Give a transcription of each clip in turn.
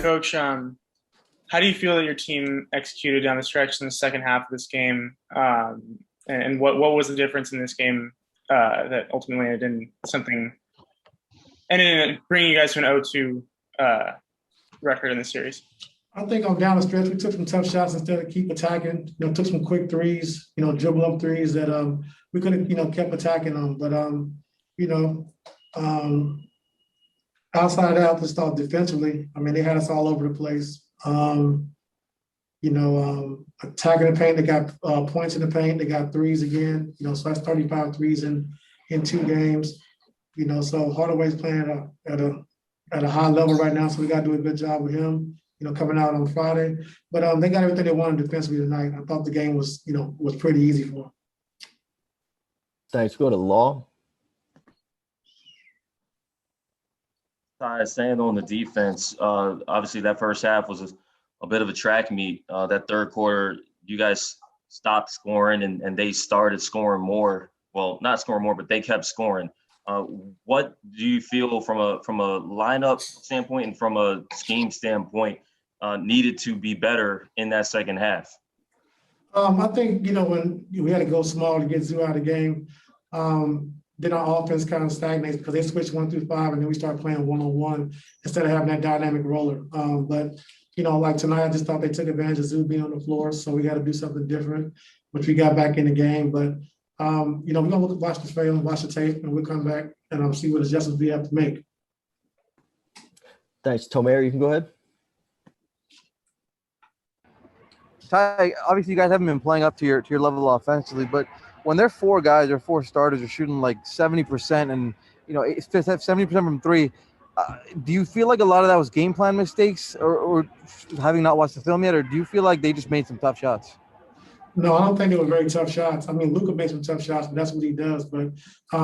Coach, how do you feel that your team executed down the stretch in the second half of this game? And what was the difference in this game that ultimately ended in something and in bringing you guys to an 0-2 record in the series? I think on down the stretch, we took some tough shots instead of keep attacking. Took some quick threes. Dribble up threes that we could have kept attacking them. But you know, outside out, let's talk defensively. I mean, they had us all over the place. Attacking the paint, they got points in the paint. They got threes again. So that's 35 threes in 2 games. So Hardaway's playing at a high level right now. So we got to do a good job with him. Coming out on Friday, but they got everything they wanted defensively tonight. I thought the game was pretty easy for them. Thanks. Go to Law. Ty, staying on the defense, obviously that first half was a bit of a track meet. That third quarter, you guys stopped scoring and they started scoring more. Well, not scoring more, but they kept scoring. What do you feel from a lineup standpoint and from a scheme standpoint needed to be better in that second half? I think, when we had to go small to get Zoo out of the game, then our offense kind of stagnates because they switched 1 through 5 and then we started playing one-on-one instead of having that dynamic roller. But like tonight, I just thought they took advantage of Zoo being on the floor, so we got to do something different, which we got back in the game. But we're going to watch the film, watch the tape, and we'll come back and see what adjustments we have to make. Thanks. Tomer, you can go ahead. Ty, obviously you guys haven't been playing up to your level offensively, but when their 4 guys or 4 starters are shooting like 70% and 70% from 3, do you feel like a lot of that was game plan mistakes or having not watched the film yet, or do you feel like they just made some tough shots? No, I don't think they were very tough shots. I mean, Luka made some tough shots, but that's what he does. But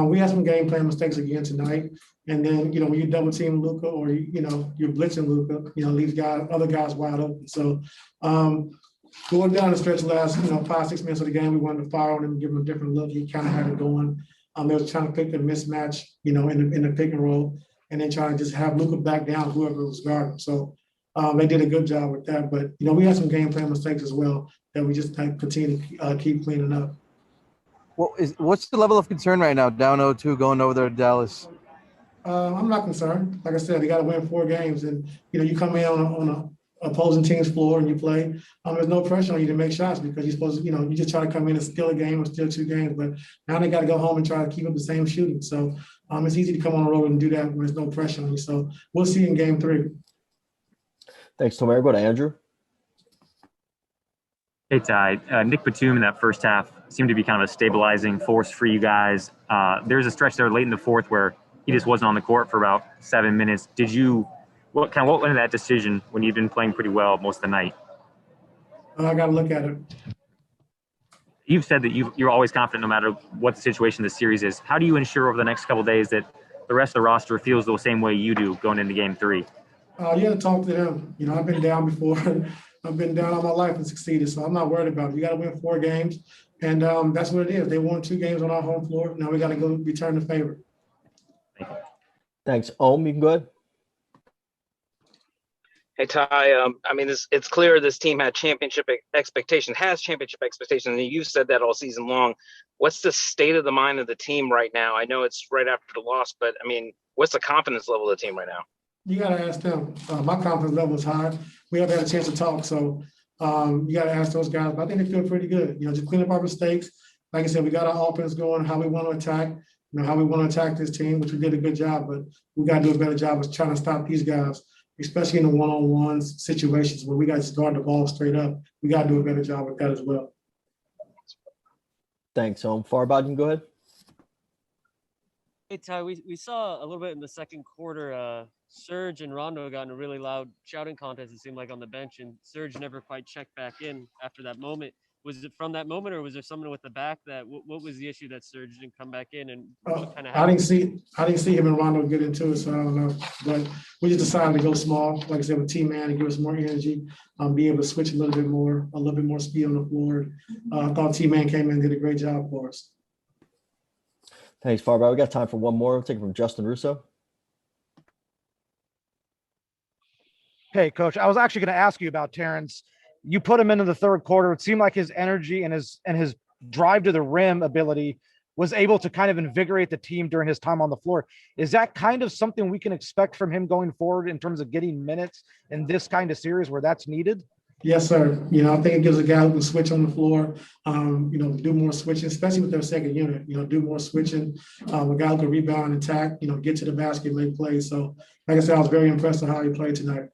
we had some game plan mistakes again tonight. And then, when you double team Luka or, you're blitzing Luka, leaves other guys wide open. So going down the stretch last, 5-6 minutes of the game, we wanted to fire on him and give him a different look. He kind of had it going. They was trying to pick the mismatch, in the pick and roll, and then trying to just have Luka back down whoever was guarding. So they did a good job with that. But, we had some game plan mistakes as well that we just continue to keep cleaning up. What's the level of concern right now, down 0-2, going over there to Dallas? I'm not concerned. Like I said, they got to win 4 games. And, you come in on a opposing team's floor and you play, there's no pressure on you to make shots because you're supposed to, you just try to come in and steal a game or steal 2 games. But now they got to go home and try to keep up the same shooting. So it's easy to come on the road and do that when there's no pressure on you. So we'll see in game 3. Thanks, Tomer. Go to Andrew. Hey, Ty. Nick Batum in that first half seemed to be kind of a stabilizing force for you guys. There's a stretch there late in the fourth where he just wasn't on the court for about 7 minutes. What went into that decision when you've been playing pretty well most of the night? I got to look at it. You've said that you're always confident no matter what the situation of the series is. How do you ensure over the next couple of days that the rest of the roster feels the same way you do going into game 3? You got to talk to them. I've been down before. I've been down all my life and succeeded, so I'm not worried about it. You got to win 4 games, and that's what it is. They won 2 games on our home floor. Now we got to go return the favor. Thank you. Thanks. You can go ahead. Hey, Ty, it's clear this team had championship expectations, and you said that all season long. What's the state of the mind of the team right now? I know it's right after the loss, but, what's the confidence level of the team right now? You got to ask them. My confidence level is high. We haven't had a chance to talk, so you got to ask those guys. But I think they feel pretty good. Just clean up our mistakes. Like I said, we got our offense going, how we want to attack, how we want to attack this team, which we did a good job, but we got to do a better job of trying to stop these guys, especially in the one-on-one situations where we got to guard the ball straight up. We got to do a better job with that as well. Thanks, Farbod, you can go ahead. Hey, Ty, we saw a little bit in the second quarter, Serge and Rondo got in a really loud shouting contest, it seemed like, on the bench, and Serge never quite checked back in after that moment. Was it from that moment, or was there someone with the back what was the issue that Serge didn't come back in, and what kind of happened? I didn't see him and Rondo get into it, so I don't know. But we just decided to go small, like I said, with T-Man and give us more energy, be able to switch a little bit more speed on the floor. I thought T-Man came in and did a great job for us. Thanks, Farbod. We got time for one more. We'll take it from Justin Russo. Hey, Coach. I was actually going to ask you about Terrence. You put him into the third quarter. It seemed like his energy and his drive to the rim ability was able to kind of invigorate the team during his time on the floor. Is that kind of something we can expect from him going forward in terms of getting minutes in this kind of series where that's needed? Yes, sir. I think it gives a guy who can switch on the floor, do more switching, especially with their second unit, do more switching, a guy who can rebound and attack, get to the basket, make plays. So, like I said, I was very impressed with how he played tonight.